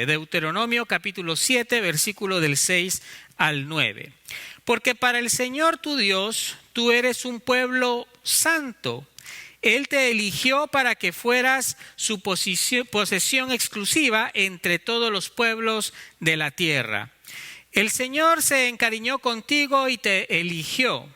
Deuteronomio capítulo 7, versículo del 6 al 9. Porque para el Señor tu Dios, tú eres un pueblo santo. Él te eligió para que fueras su posesión exclusiva entre todos los pueblos de la tierra. El Señor se encariñó contigo y te eligió,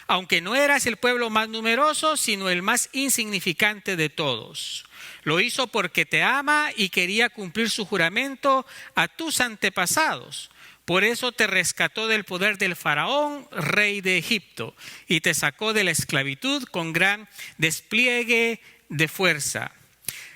aunque no eras el pueblo más numeroso, sino el más insignificante de todos. Lo hizo porque te ama y quería cumplir su juramento a tus antepasados. Por eso te rescató del poder del faraón, rey de Egipto, y te sacó de la esclavitud con gran despliegue de fuerza.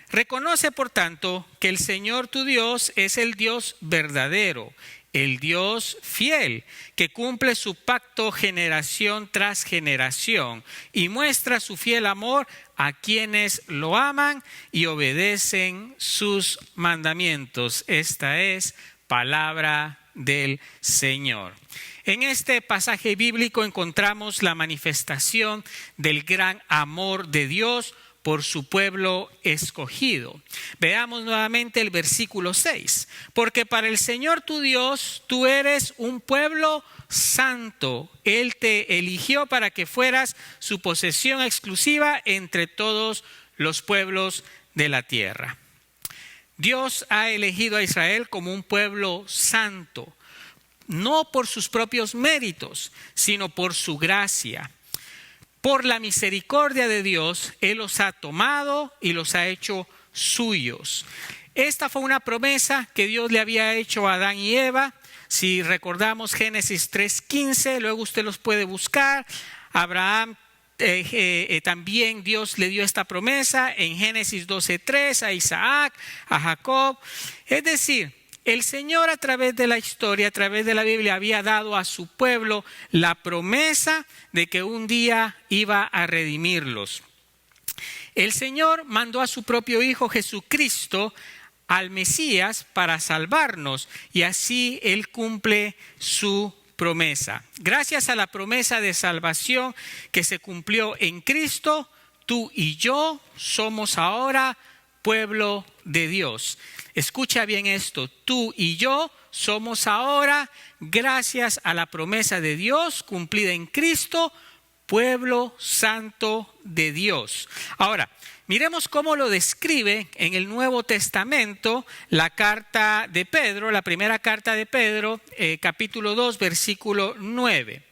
Reconoce, por tanto, que el Señor tu Dios es el Dios verdadero, el Dios fiel, que cumple su pacto generación tras generación y muestra su fiel amor a quienes lo aman y obedecen sus mandamientos. Esta es palabra del Señor. En este pasaje bíblico encontramos la manifestación del gran amor de Dios por su pueblo escogido. Veamos nuevamente el versículo 6. Porque para el Señor tu Dios, tú eres un pueblo santo. Él te eligió para que fueras su posesión exclusiva entre todos los pueblos de la tierra. Dios ha elegido a Israel como un pueblo santo, no por sus propios méritos, sino por su gracia. Por la misericordia de Dios, Él los ha tomado y los ha hecho suyos. Esta fue una promesa que Dios le había hecho a Adán y Eva. Si recordamos Génesis 3:15, luego usted los puede buscar. Abraham también Dios le dio esta promesa en Génesis 12:3 a Isaac, a Jacob. Es decir, el Señor a través de la historia, a través de la Biblia, había dado a su pueblo la promesa de que un día iba a redimirlos. El Señor mandó a su propio Hijo Jesucristo al Mesías para salvarnos y así Él cumple su promesa. Gracias a la promesa de salvación que se cumplió en Cristo, tú y yo somos ahora pueblo de Dios. Escucha bien esto, tú y yo somos ahora, gracias a la promesa de Dios cumplida en Cristo, pueblo santo de Dios. Ahora, miremos cómo lo describe en el Nuevo Testamento la carta de Pedro, la primera carta de Pedro, capítulo 2, versículo 9.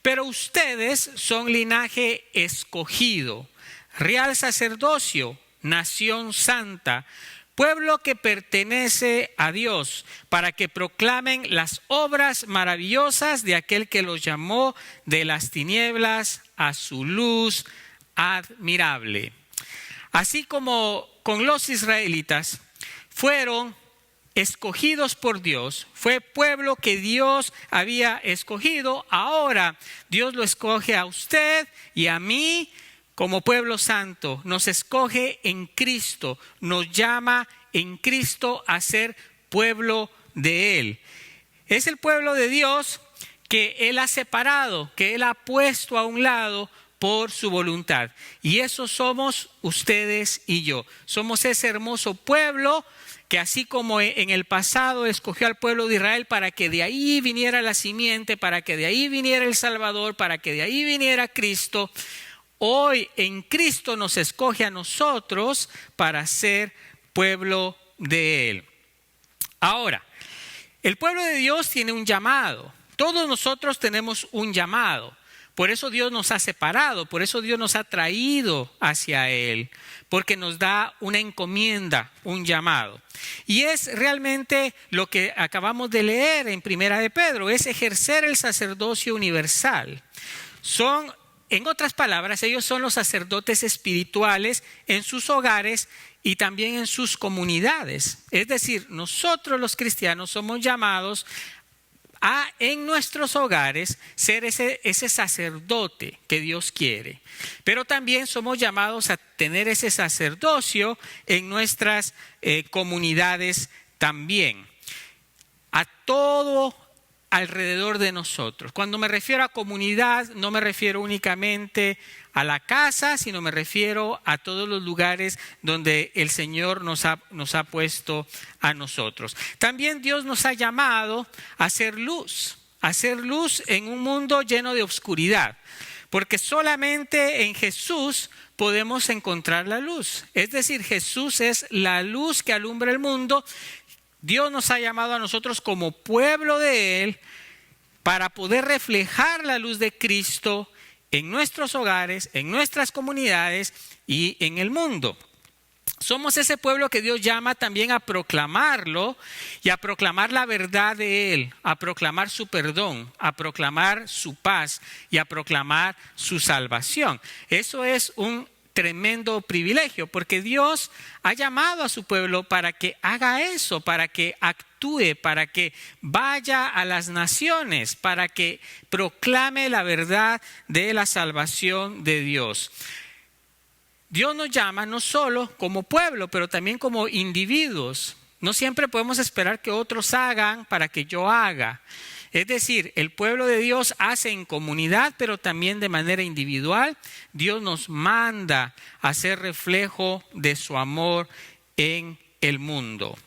Pero ustedes son linaje escogido, real sacerdocio, nación santa, pueblo que pertenece a Dios, para que proclamen las obras maravillosas de aquel que los llamó de las tinieblas a su luz admirable. Así como con los israelitas fueron escogidos por Dios, fue pueblo que Dios había escogido, ahora Dios lo escoge a usted y a mí como pueblo santo, nos escoge en Cristo, nos llama en Cristo a ser pueblo de Él. Es el pueblo de Dios que Él ha separado, que Él ha puesto a un lado por su voluntad. Y eso somos ustedes y yo. Somos ese hermoso pueblo que así como en el pasado escogió al pueblo de Israel para que de ahí viniera la simiente, para que de ahí viniera el Salvador, para que de ahí viniera Cristo, hoy en Cristo nos escoge a nosotros para ser pueblo de Él. Ahora, el pueblo de Dios tiene un llamado. Todos nosotros tenemos un llamado. Por eso Dios nos ha separado, por eso Dios nos ha traído hacia Él, porque nos da una encomienda, un llamado. Y es realmente lo que acabamos de leer en Primera de Pedro, es ejercer el sacerdocio universal. En otras palabras, ellos son los sacerdotes espirituales en sus hogares y también en sus comunidades. Es decir, nosotros los cristianos somos llamados a en nuestros hogares ser ese sacerdote que Dios quiere. Pero también somos llamados a tener ese sacerdocio en nuestras comunidades también. A todo alrededor de nosotros. Cuando me refiero a comunidad, no me refiero únicamente a la casa, sino me refiero a todos los lugares donde el Señor nos ha puesto a nosotros. También Dios nos ha llamado a hacer luz en un mundo lleno de oscuridad, porque solamente en Jesús podemos encontrar la luz. Es decir, Jesús es la luz que alumbra el mundo. Dios nos ha llamado a nosotros como pueblo de Él para poder reflejar la luz de Cristo en nuestros hogares, en nuestras comunidades y en el mundo. Somos ese pueblo que Dios llama también a proclamarlo y a proclamar la verdad de Él, a proclamar su perdón, a proclamar su paz y a proclamar su salvación. Eso es un tremendo privilegio, porque Dios ha llamado a su pueblo para que haga eso, para que actúe, para que vaya a las naciones, para que proclame la verdad de la salvación de Dios. Dios nos llama no solo como pueblo, pero también como individuos. No siempre podemos esperar que otros hagan para que yo haga. Es decir, el pueblo de Dios hace en comunidad, pero también de manera individual. Dios nos manda a ser reflejo de su amor en el mundo.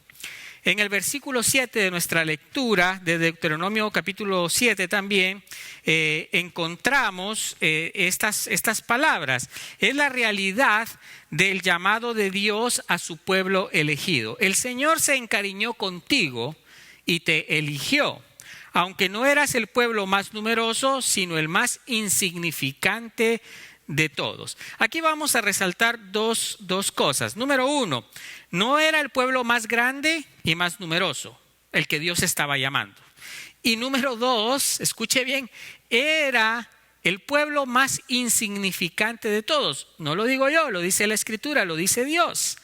En el versículo 7 de nuestra lectura de Deuteronomio capítulo 7 también encontramos estas palabras. Es la realidad del llamado de Dios a su pueblo elegido. El Señor se encariñó contigo y te eligió, aunque no eras el pueblo más numeroso, sino el más insignificante de todos. Aquí vamos a resaltar dos cosas. Número uno, no era el pueblo más grande y más numeroso el que Dios estaba llamando. Y número dos, escuche bien, era el pueblo más insignificante de todos. No lo digo yo, lo dice la Escritura, lo dice Dios.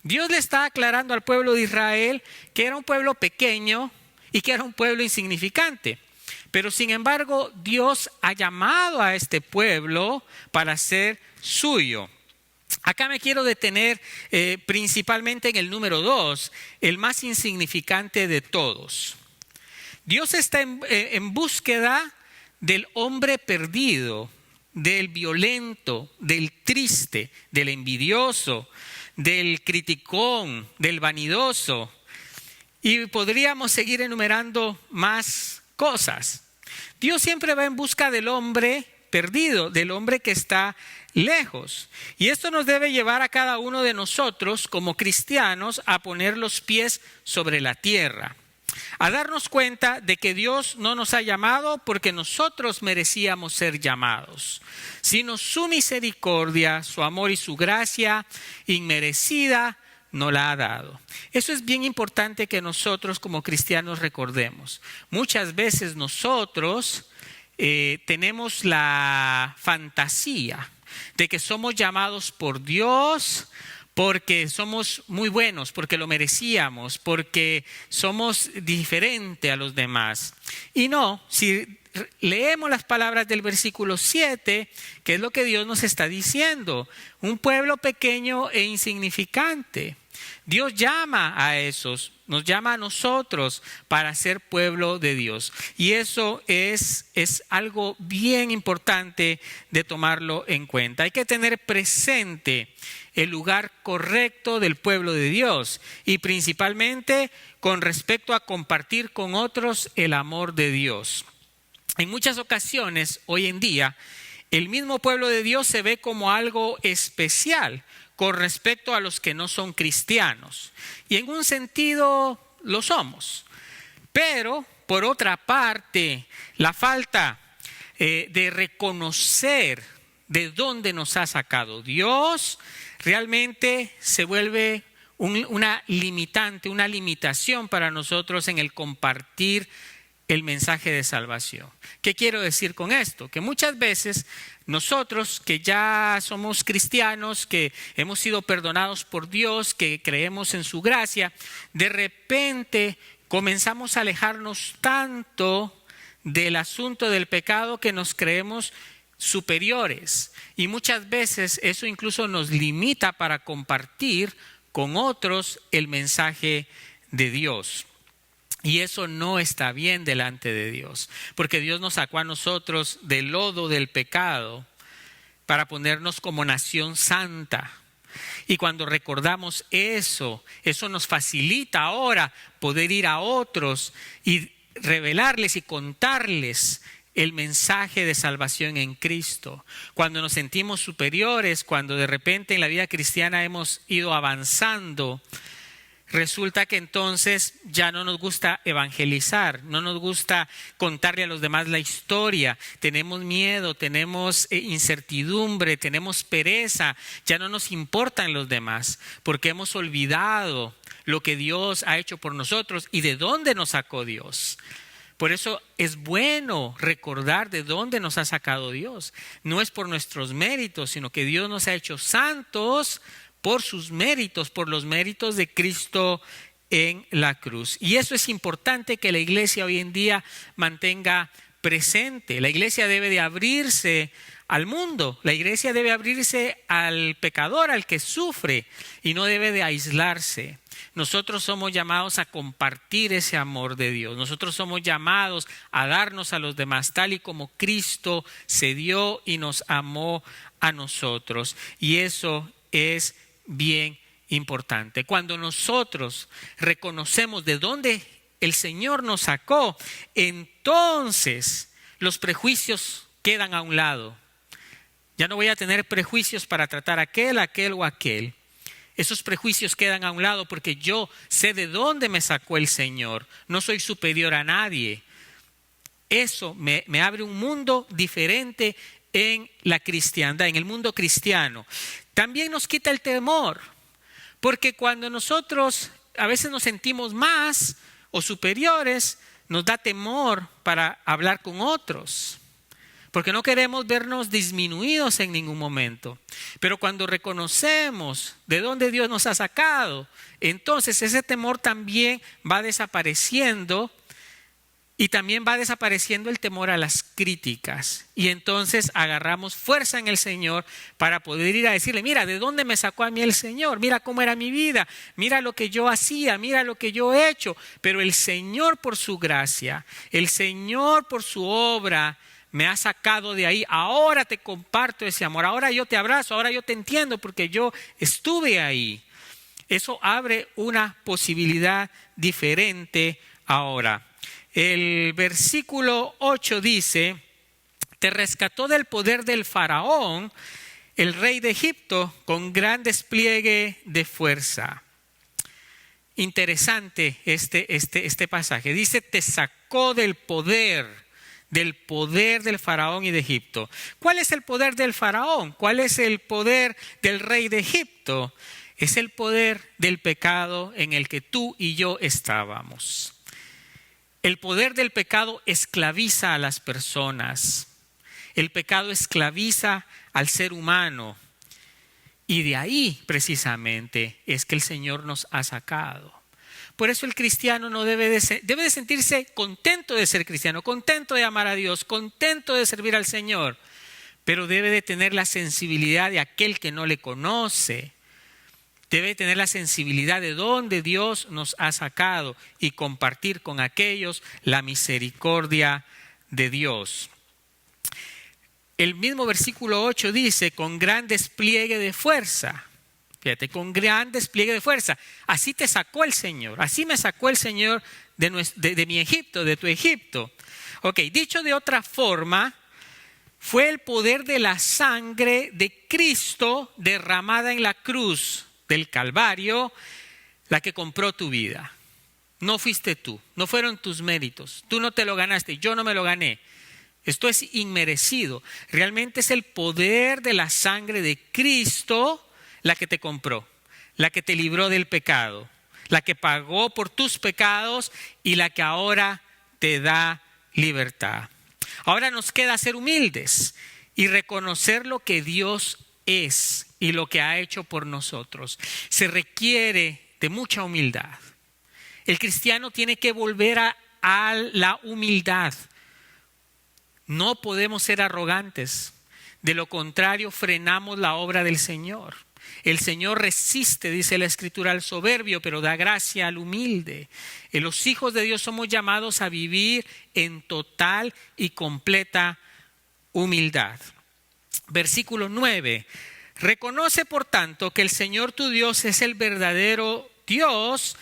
Dios le está aclarando al pueblo de Israel que era un pueblo pequeño y que era un pueblo insignificante. Pero sin embargo, Dios ha llamado a este pueblo para ser suyo. Acá me quiero detener principalmente en el número 2, el más insignificante de todos. Dios está en búsqueda del hombre perdido, del violento, del triste, del envidioso, del criticón, del vanidoso. Y podríamos seguir enumerando más cosas. Dios siempre va en busca del hombre perdido, del hombre que está lejos. Y esto nos debe llevar a cada uno de nosotros como cristianos a poner los pies sobre la tierra, a darnos cuenta de que Dios no nos ha llamado porque nosotros merecíamos ser llamados, sino su misericordia, su amor y su gracia inmerecida nos la ha dado. Eso es bien importante que nosotros como cristianos recordemos. Muchas veces nosotros tenemos la fantasía de que somos llamados por Dios porque somos muy buenos, porque lo merecíamos, porque somos diferentes a los demás. Y no, si leemos las palabras del versículo 7, que es lo que Dios nos está diciendo, un pueblo pequeño e insignificante. Dios llama a esos, nos llama a nosotros para ser pueblo de Dios. Y eso es algo bien importante de tomarlo en cuenta. Hay que tener presente el lugar correcto del pueblo de Dios y principalmente con respecto a compartir con otros el amor de Dios. En muchas ocasiones, hoy en día, el mismo pueblo de Dios se ve como algo especial con respecto a los que no son cristianos. Y en un sentido lo somos. Pero, por otra parte, la falta de reconocer de dónde nos ha sacado Dios realmente se vuelve una limitante, una limitación para nosotros en el compartir el mensaje de salvación. ¿Qué quiero decir con esto? Que muchas veces nosotros que ya somos cristianos, que hemos sido perdonados por Dios, que creemos en su gracia, de repente comenzamos a alejarnos tanto del asunto del pecado que nos creemos superiores. Y muchas veces eso incluso nos limita para compartir con otros el mensaje de Dios. Y eso no está bien delante de Dios, porque Dios nos sacó a nosotros del lodo del pecado para ponernos como nación santa. Y cuando recordamos eso, eso nos facilita ahora poder ir a otros y revelarles y contarles el mensaje de salvación en Cristo. Cuando nos sentimos superiores, cuando de repente en la vida cristiana hemos ido avanzando, resulta que entonces ya no nos gusta evangelizar, no nos gusta contarle a los demás la historia, tenemos miedo, tenemos incertidumbre, tenemos pereza, ya no nos importan los demás porque hemos olvidado lo que Dios ha hecho por nosotros y de dónde nos sacó Dios. Por eso es bueno recordar de dónde nos ha sacado Dios. No es por nuestros méritos, sino que Dios nos ha hecho santos por sus méritos, por los méritos de Cristo en la cruz. Y eso es importante que la iglesia hoy en día mantenga presente. La iglesia debe de abrirse al mundo, la iglesia debe abrirse al pecador, al que sufre, y no debe de aislarse. Nosotros somos llamados a compartir ese amor de Dios. Nosotros somos llamados a darnos a los demás, tal y como Cristo se dio y nos amó a nosotros. Y eso es bien importante. Cuando nosotros reconocemos de dónde el Señor nos sacó, entonces los prejuicios quedan a un lado. Ya no voy a tener prejuicios para tratar a aquel o aquel. Esos prejuicios quedan a un lado porque yo sé de dónde me sacó el Señor. No soy superior a nadie. Eso me abre un mundo diferente en la cristiandad, en el mundo cristiano. También nos quita el temor, porque cuando nosotros a veces nos sentimos más o superiores, nos da temor para hablar con otros, porque no queremos vernos disminuidos en ningún momento. Pero cuando reconocemos de dónde Dios nos ha sacado, entonces ese temor también va desapareciendo. Y también va desapareciendo el temor a las críticas. Y entonces agarramos fuerza en el Señor para poder ir a decirle, mira, ¿de dónde me sacó a mí el Señor? Mira cómo era mi vida, mira lo que yo hacía, mira lo que yo he hecho. Pero el Señor por su gracia, el Señor por su obra me ha sacado de ahí. Ahora te comparto ese amor, ahora yo te abrazo, ahora yo te entiendo porque yo estuve ahí. Eso abre una posibilidad diferente ahora. El versículo 8 dice, te rescató del poder del faraón, el rey de Egipto, con gran despliegue de fuerza. Interesante este pasaje. Dice, te sacó del poder del faraón y de Egipto. ¿Cuál es el poder del faraón? ¿Cuál es el poder del rey de Egipto? Es el poder del pecado en el que tú y yo estábamos. El poder del pecado esclaviza a las personas. El pecado esclaviza al ser humano. Y de ahí precisamente es que el Señor nos ha sacado. Por eso el cristiano no debe de sentirse contento de ser cristiano, contento de amar a Dios, contento de servir al Señor. Pero debe de tener la sensibilidad de aquel que no le conoce. Debe tener la sensibilidad de dónde Dios nos ha sacado y compartir con aquellos la misericordia de Dios. El mismo versículo 8 dice, con gran despliegue de fuerza. Fíjate, con gran despliegue de fuerza. Así te sacó el Señor. Así me sacó el Señor de mi Egipto, de tu Egipto. Ok, dicho de otra forma, fue el poder de la sangre de Cristo derramada en la cruz del Calvario, la que compró tu vida. No fuiste tú, no fueron tus méritos, tú no te lo ganaste, yo no me lo gané. Esto es inmerecido. Realmente es el poder de la sangre de Cristo la que te compró, la que te libró del pecado, la que pagó por tus pecados y la que ahora te da libertad. Ahora nos queda ser humildes y reconocer lo que Dios es y lo que ha hecho por nosotros. Se requiere de mucha humildad. El cristiano tiene que volver a la humildad. No podemos ser arrogantes. De lo contrario, frenamos la obra del Señor. El Señor resiste, dice la Escritura, al soberbio, pero da gracia al humilde. Los hijos de Dios somos llamados a vivir en total y completa humildad. Versículo 9. Reconoce, por tanto, que el Señor tu Dios es el verdadero Dios.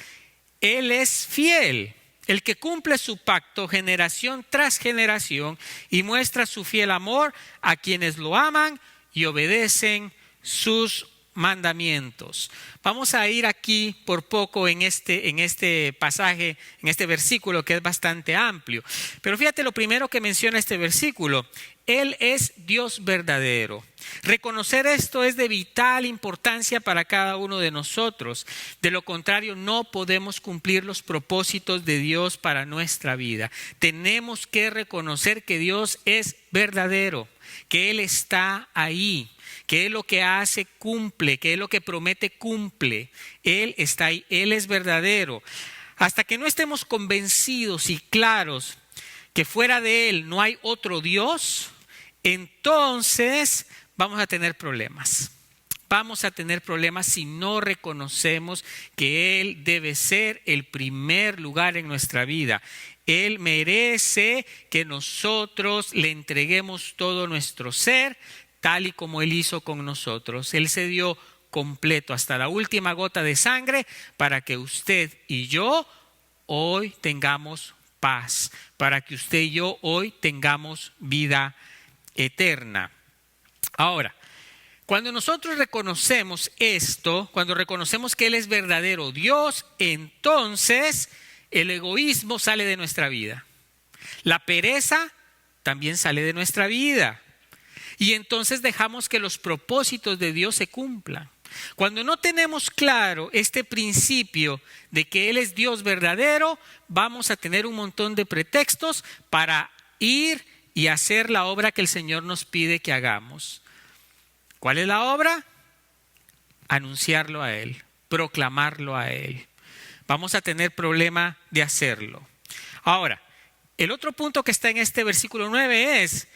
Él es fiel, el que cumple su pacto generación tras generación y muestra su fiel amor a quienes lo aman y obedecen sus mandamientos. Vamos a ir aquí por poco en este pasaje, en este versículo que es bastante amplio. Pero fíjate lo primero que menciona este versículo. Él es Dios verdadero. Reconocer esto es de vital importancia para cada uno de nosotros. De lo contrario, no podemos cumplir los propósitos de Dios para nuestra vida. Tenemos que reconocer que Dios es verdadero, que Él está ahí, que Él lo que hace cumple, que Él lo que promete cumple. Él está ahí, Él es verdadero. Hasta que no estemos convencidos y claros que fuera de Él no hay otro Dios, entonces vamos a tener problemas. Vamos a tener problemas si no reconocemos que Él debe ser el primer lugar en nuestra vida. Él merece que nosotros le entreguemos todo nuestro ser, tal y como Él hizo con nosotros. Él se dio completo hasta la última gota de sangre para que usted y yo hoy tengamos paz, para que usted y yo hoy tengamos vida eterna. Ahora, cuando nosotros reconocemos esto, cuando reconocemos que Él es verdadero Dios, entonces el egoísmo sale de nuestra vida. La pereza también sale de nuestra vida. Y entonces dejamos que los propósitos de Dios se cumplan. Cuando no tenemos claro este principio de que Él es Dios verdadero, vamos a tener un montón de pretextos para ir y hacer la obra que el Señor nos pide que hagamos. ¿Cuál es la obra? Anunciarlo a Él, proclamarlo a Él. Vamos a tener problema de hacerlo. Ahora, el otro punto que está en este versículo 9 es,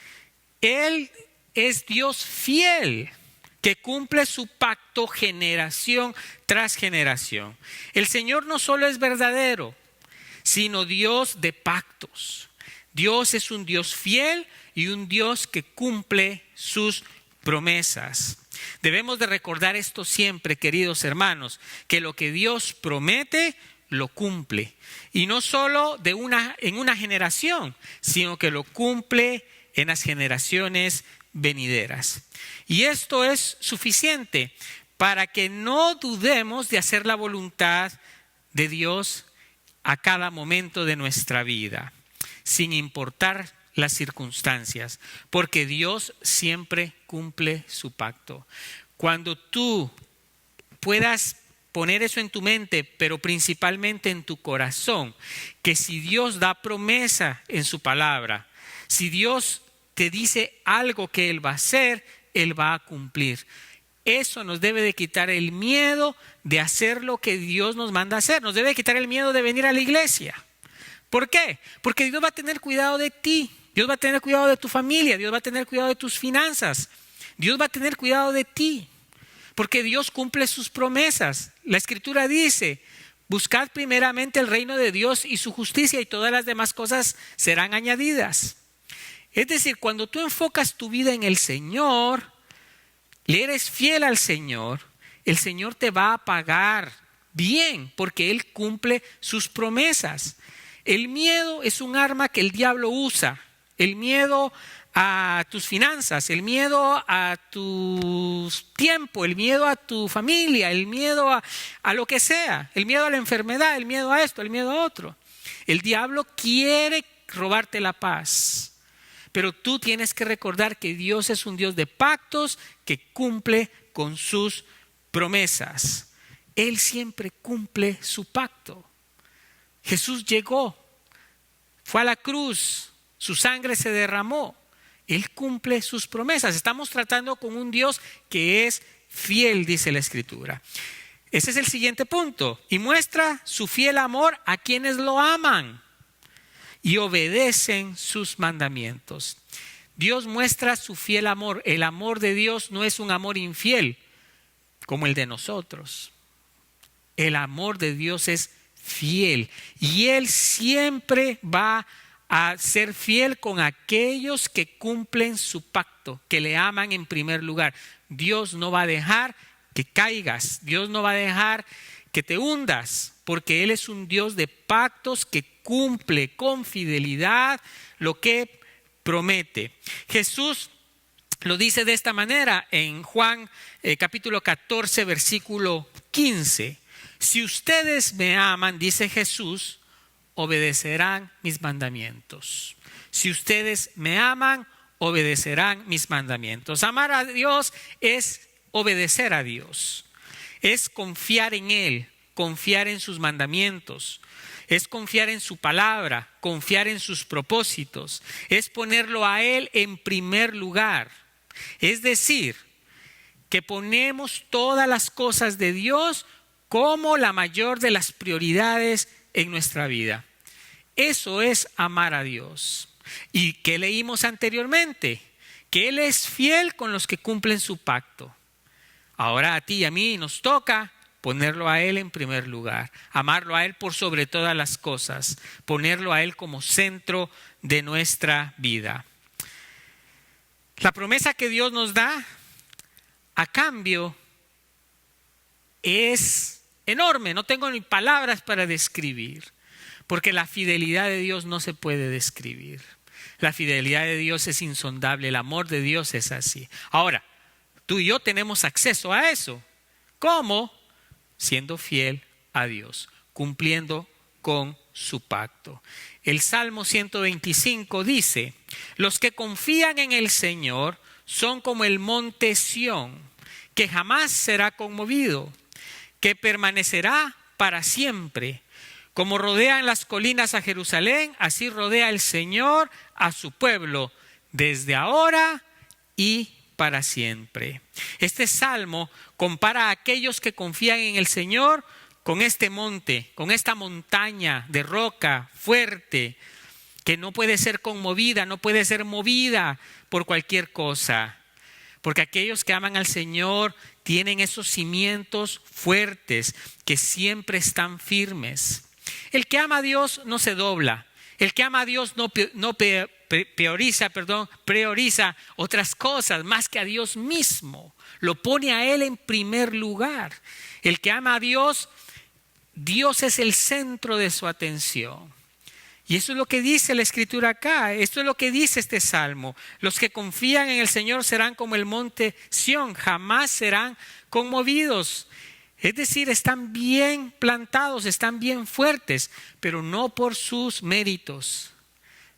Él es Dios fiel, que cumple su pacto generación tras generación. El Señor no solo es verdadero, sino Dios de pactos. Dios es un Dios fiel y un Dios que cumple sus promesas. Debemos de recordar esto siempre, queridos hermanos, que lo que Dios promete, lo cumple. Y no solo en una generación, sino que lo cumple en las generaciones venideras. Y esto es suficiente para que no dudemos de hacer la voluntad de Dios a cada momento de nuestra vida, sin importar las circunstancias, porque Dios siempre cumple su pacto. Cuando tú puedas poner eso en tu mente, pero principalmente en tu corazón, que si Dios da promesa en su palabra, si Dios te dice algo que Él va a hacer, Él va a cumplir. Eso nos debe de quitar el miedo de hacer lo que Dios nos manda hacer. Nos debe de quitar el miedo de venir a la iglesia. ¿Por qué? Porque Dios va a tener cuidado de ti. Dios va a tener cuidado de tu familia. Dios va a tener cuidado de tus finanzas. Dios va a tener cuidado de ti. Porque Dios cumple sus promesas. La Escritura dice, buscad primeramente el reino de Dios y su justicia y todas las demás cosas serán añadidas. Es decir, cuando tú enfocas tu vida en el Señor, le eres fiel al Señor, el Señor te va a pagar bien porque Él cumple sus promesas. El miedo es un arma que el diablo usa. El miedo a tus finanzas, el miedo a tu tiempo, el miedo a tu familia, el miedo a lo que sea, el miedo a la enfermedad, el miedo a esto, el miedo a otro. El diablo quiere robarte la paz. Pero tú tienes que recordar que Dios es un Dios de pactos que cumple con sus promesas. Él siempre cumple su pacto. Jesús llegó, fue a la cruz, su sangre se derramó. Él cumple sus promesas. Estamos tratando con un Dios que es fiel, dice la Escritura. Ese es el siguiente punto. Y muestra su fiel amor a quienes lo aman y obedecen sus mandamientos. Dios muestra su fiel amor. El amor de Dios no es un amor infiel. como el de nosotros. El amor de Dios es fiel y Él siempre va a ser fiel con aquellos que cumplen su pacto, que le aman en primer lugar. Dios no va a dejar que caigas, Dios no va a dejar que te hundas, porque Él es un Dios de pactos que cumple con fidelidad lo que promete. Jesús lo dice de esta manera en Juan capítulo 14, versículo 15. Si ustedes me aman, dice Jesús, obedecerán mis mandamientos. Si ustedes me aman, obedecerán mis mandamientos. Amar a Dios es obedecer a Dios. Es confiar en Él, confiar en sus mandamientos. Es confiar en su palabra, confiar en sus propósitos. Es ponerlo a Él en primer lugar. Es decir, que ponemos todas las cosas de Dios como la mayor de las prioridades en nuestra vida. Eso es amar a Dios. ¿Y qué leímos anteriormente? Que Él es fiel con los que cumplen su pacto. Ahora a ti y a mí nos toca ponerlo a Él en primer lugar, amarlo a Él por sobre todas las cosas, ponerlo a Él como centro de nuestra vida. La promesa que Dios nos da a cambio es enorme, no tengo ni palabras para describir, porque la fidelidad de Dios no se puede describir. La fidelidad de Dios es insondable, el amor de Dios es así. Ahora, tú y yo tenemos acceso a eso. ¿Cómo? Siendo fiel a Dios, cumpliendo con su pacto. El Salmo 125 dice: los que confían en el Señor son como el monte Sión, que jamás será conmovido, que permanecerá para siempre. Como rodean las colinas a Jerusalén, así rodea el Señor a su pueblo, desde ahora y para siempre. Este salmo compara a aquellos que confían en el Señor con este monte, con esta montaña de roca fuerte, que no puede ser conmovida, no puede ser movida por cualquier cosa. Porque aquellos que aman al Señor tienen esos cimientos fuertes que siempre están firmes. El que ama a Dios no se dobla. El que ama a Dios no prioriza otras cosas más que a Dios mismo. Lo pone a Él en primer lugar. El que ama a Dios, Dios es el centro de su atención. Y eso es lo que dice la Escritura acá. Esto es lo que dice este Salmo. Los que confían en el Señor serán como el monte Sión, jamás serán conmovidos. Es decir, están bien plantados, están bien fuertes, pero no por sus méritos,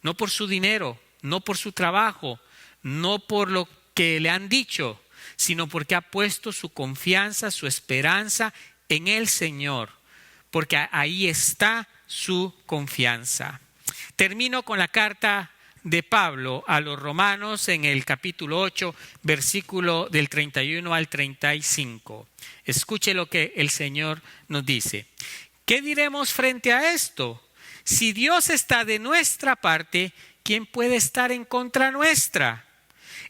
no por su dinero, no por su trabajo, no por lo que le han dicho, sino porque ha puesto su confianza, su esperanza en el Señor, porque ahí está su confianza. Termino con la carta de Pablo a los romanos en el capítulo 8, versículo del 31 al 35. Escuche lo que el Señor nos dice. ¿Qué diremos frente a esto? Si Dios está de nuestra parte, ¿quién puede estar en contra nuestra?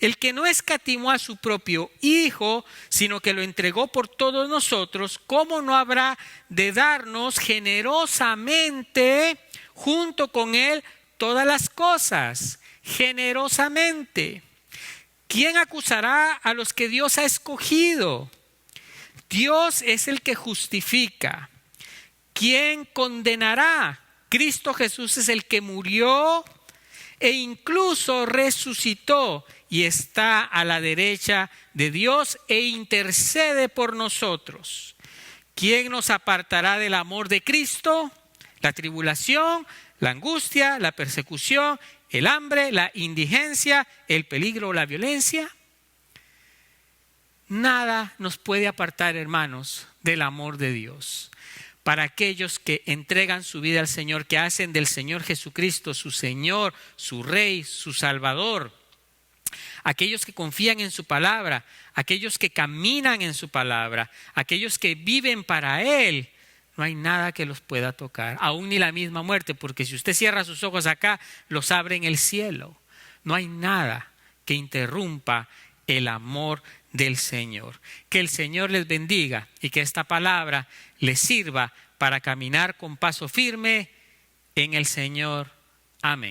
El que no escatimó a su propio Hijo, sino que lo entregó por todos nosotros, ¿cómo no habrá de darnos generosamente junto con Él todas las cosas? Generosamente. ¿Quién acusará a los que Dios ha escogido? Dios es el que justifica. ¿Quién condenará? Cristo Jesús es el que murió e incluso resucitó y está a la derecha de Dios e intercede por nosotros. ¿Quién nos apartará del amor de Cristo? La tribulación, la angustia, la persecución, el hambre, la indigencia, el peligro o la violencia. Nada nos puede apartar, hermanos, del amor de Dios. Para aquellos que entregan su vida al Señor, que hacen del Señor Jesucristo su Señor, su Rey, su Salvador. Aquellos que confían en su palabra, aquellos que caminan en su palabra, aquellos que viven para Él. No hay nada que los pueda tocar, aún ni la misma muerte, porque si usted cierra sus ojos acá, los abre en el cielo. No hay nada que interrumpa el amor del Señor. Que el Señor les bendiga y que esta palabra les sirva para caminar con paso firme en el Señor. Amén.